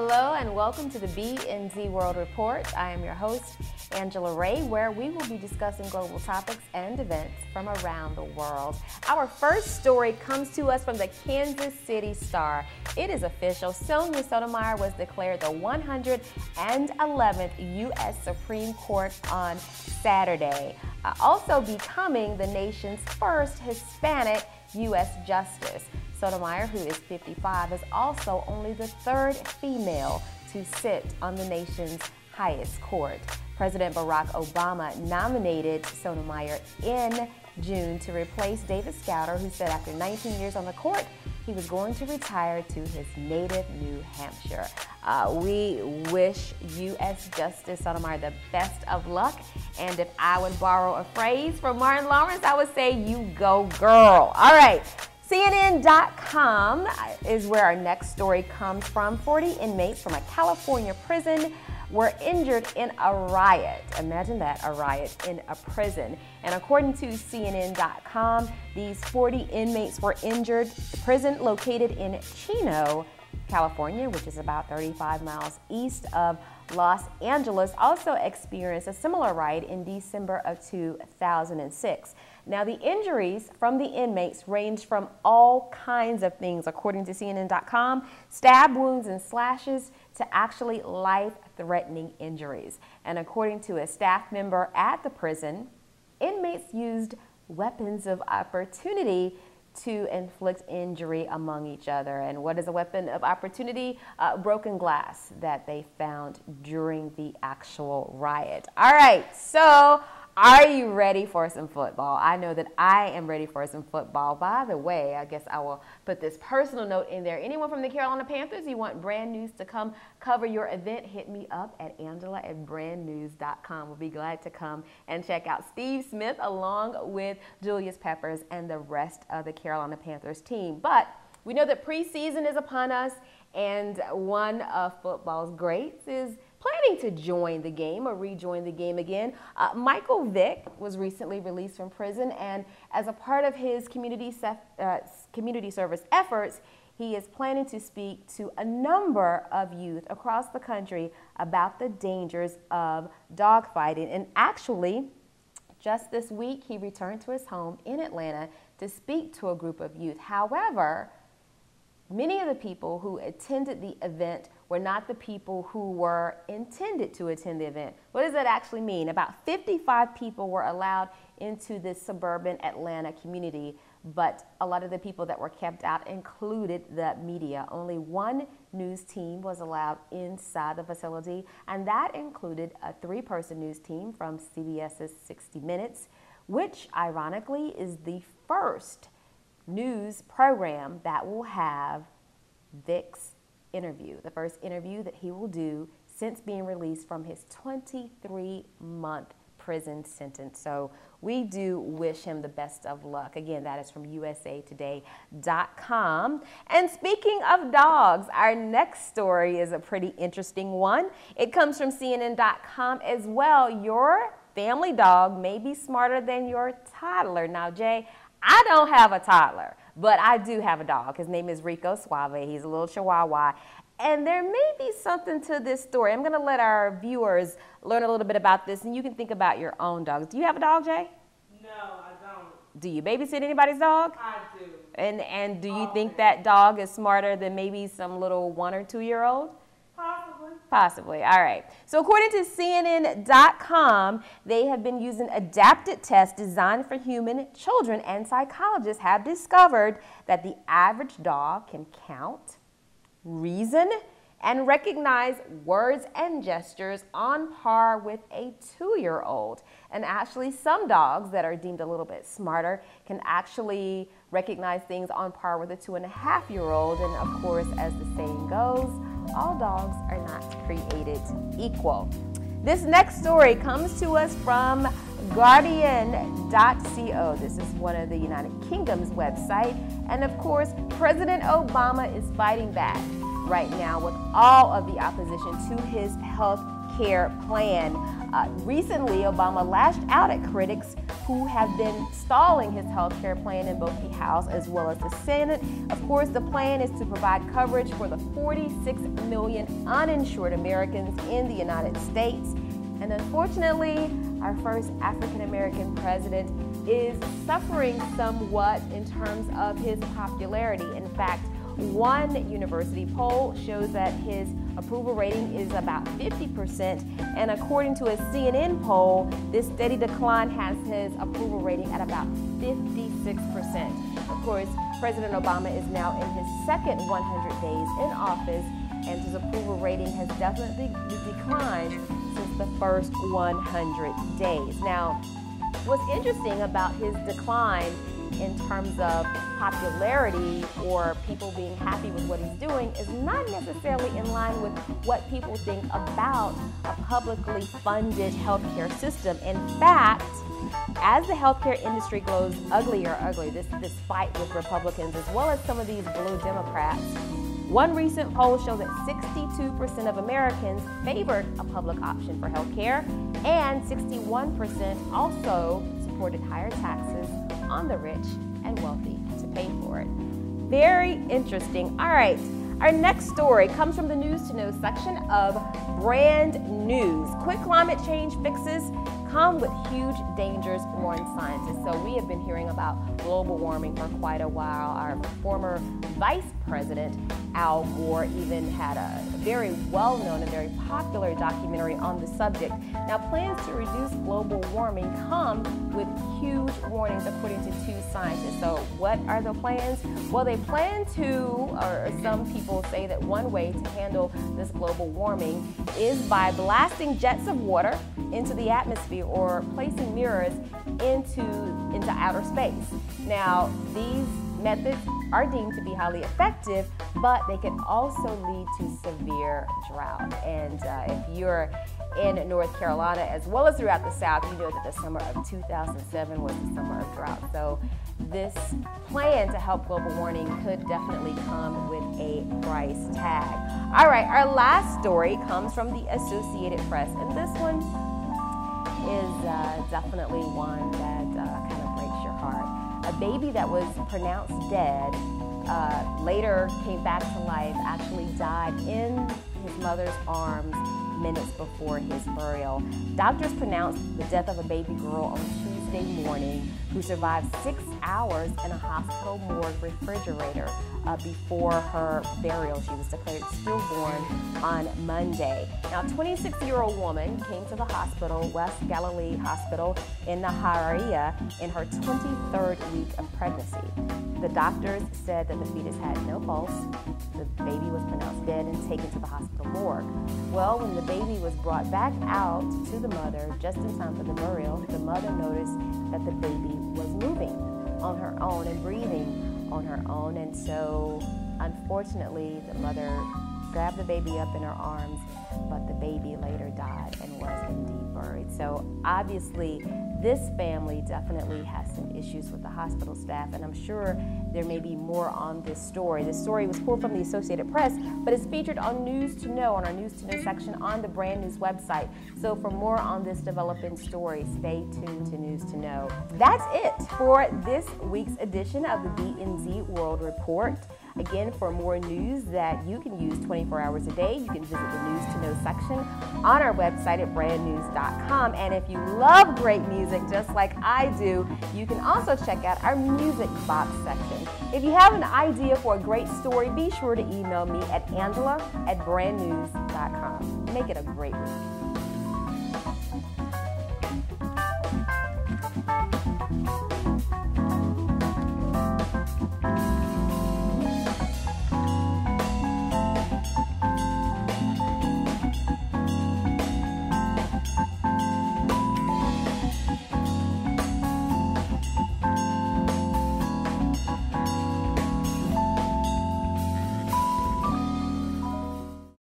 Hello and welcome to the BNz World Report. I am your host, Angela Ray, where we will be discussing global topics and events from around the world. Our first story comes to us from the Kansas City Star. It is official. Sonia Sotomayor was declared the 111th U.S. Supreme Court on Saturday, also becoming the nation's first Hispanic U.S. justice. Sotomayor, who is 55, is also only the third female to sit on the nation's highest court. President Barack Obama nominated Sotomayor in June to replace David Souter, who said after 19 years on the court, he was going to retire to his native New Hampshire. We wish U.S. Justice Sotomayor the best of luck. And if I would borrow a phrase from Martin Lawrence, I would say, you go girl. All right. CNN.com is where our next story comes from. 40 inmates from a California prison were injured in a riot. Imagine that, a riot in a prison. And according to CNN.com, these 40 inmates were injured. The prison located in Chino, California, which is about 35 miles east of Los Angeles, also experienced a similar riot in December of 2006. Now, the injuries from the inmates range from all kinds of things, according to CNN.com, stab wounds and slashes to actually life-threatening injuries. And according to a staff member at the prison, inmates used weapons of opportunity to inflict injury among each other. And what is a weapon of opportunity? Broken glass that they found during the actual riot. All right, so are you ready for some football? I know that I am ready for some football. By the way, I guess I will put this personal note in there. Anyone from the Carolina Panthers, you want Brand News to come cover your event, hit me up at angela@brandnews.com. We'll be glad to come and check out Steve Smith along with Julius Peppers and the rest of the Carolina Panthers team. But we know that preseason is upon us, and one of football's greats is planning to join the game or rejoin the game again. Michael Vick was recently released from prison, and as a part of his community service efforts, he is planning to speak to a number of youth across the country about the dangers of dogfighting. And actually, just this week, he returned to his home in Atlanta to speak to a group of youth. However, many of the people who attended the event were not the people who were intended to attend the event. What does that actually mean? About 55 people were allowed into this suburban Atlanta community, but a lot of the people that were kept out included the media. Only one news team was allowed inside the facility, and that included a 3-person news team from CBS's 60 Minutes, which ironically is the first news program that will have Vick's interview, the first interview that he will do since being released from his 23-month prison sentence. So we do wish him the best of luck. Again, that is from usatoday.com. And speaking of dogs, our next story is a pretty interesting one. It comes from CNN.com as well. Your family dog may be smarter than your toddler. Now, Jay, I don't have a toddler, but I do have a dog. His name is Rico Suave. He's a little Chihuahua. And there may be something to this story. I'm going to let our viewers learn a little bit about this, and you can think about your own dogs. Do you have a dog, Jay? No, I don't. Do you babysit anybody's dog? I do. And do you think that dog is smarter than maybe some little 1 or 2-year-old? Possibly. Possibly. All right. So according to CNN.com, they have been using adapted tests designed for human children, and psychologists have discovered that the average dog can count, reason, and recognize words and gestures on par with a 2-year-old. And actually, some dogs that are deemed a little bit smarter can actually recognize things on par with a 2.5-year-old. And of course, as the saying goes, all dogs are not created equal. This next story comes to us from Guardian.co. This is one of the United Kingdom's website. And of course, President Obama is fighting back right now with all of the opposition to his health care plan. Recently, Obama lashed out at critics who have been stalling his health care plan in both the House as well as the Senate. Of course, the plan is to provide coverage for the 46 million uninsured Americans in the United States. And unfortunately, our first African-American president is suffering somewhat in terms of his popularity. In fact, one university poll shows that his approval rating is about 50%, and according to a CNN poll, this steady decline has his approval rating at about 56%. Of course, President Obama is now in his second 100 days in office, and his approval rating has definitely declined since the first 100 days. Now, what's interesting about his decline in terms of popularity or people being happy with what he's doing is not necessarily in line with what people think about a publicly funded healthcare system. In fact, as the healthcare industry grows uglier and uglier, this fight with Republicans as well as some of these blue Democrats, one recent poll showed that 62% of Americans favored a public option for healthcare, and 61% also supported higher taxes on the rich and wealthy to pay for it. Very interesting. All right, our next story comes from the News to Know section of Brand Newz. Quick climate change fixes come with huge dangers, warn scientists. So we have been hearing about global warming for quite a while. Our former Vice President Al Gore even had a very well-known and very popular documentary on the subject. Now, plans to reduce global warming come with huge warnings, according to two scientists. So what are the plans? Well, they plan to, or some people say that one way to handle this global warming is by blasting jets of water into the atmosphere or placing mirrors into outer space. Now, these methods are deemed to be highly effective, but they can also lead to severe drought. And if you're in North Carolina as well as throughout the South, you know that the summer of 2007 was the summer of drought. So this plan to help global warming could definitely come with a price tag. All right, our last story comes from the Associated Press, and this one is definitely one that kind of breaks your heart. A baby that was pronounced dead later came back to life, actually died in his mother's arms minutes before his burial. Doctors pronounced the death of a baby girl on Tuesday morning who survived 6 hours in a hospital morgue refrigerator before her burial. She was declared stillborn on Monday. Now, a 26-year-old woman came to the hospital, West Galilee Hospital in Nahariya, in her 23rd week of pregnancy. The doctors said that the fetus had no pulse. The baby was pronounced dead and taken to the hospital morgue. Well, when the baby was brought back out to the mother just in time for the burial, the mother noticed that the baby was moving on her own and breathing on her own. And so, unfortunately, the mother grabbed the baby up in her arms, but the baby later died and was indeed buried. So obviously, this family definitely has some issues with the hospital staff, and I'm sure there may be more on this story. This story was pulled from the Associated Press, but it's featured on News to Know, on our News to Know section on the Brand Newz website. So for more on this developing story, stay tuned to News to Know. That's it for this week's edition of the BNz World Report. Again, for more news that you can use 24 hours a day, you can visit the News to Know section on our website at brandnewz.com. And if you love great music just like I do, you can also check out our music box section. If you have an idea for a great story, be sure to email me at angela@brandnewz.com. Make it a great week.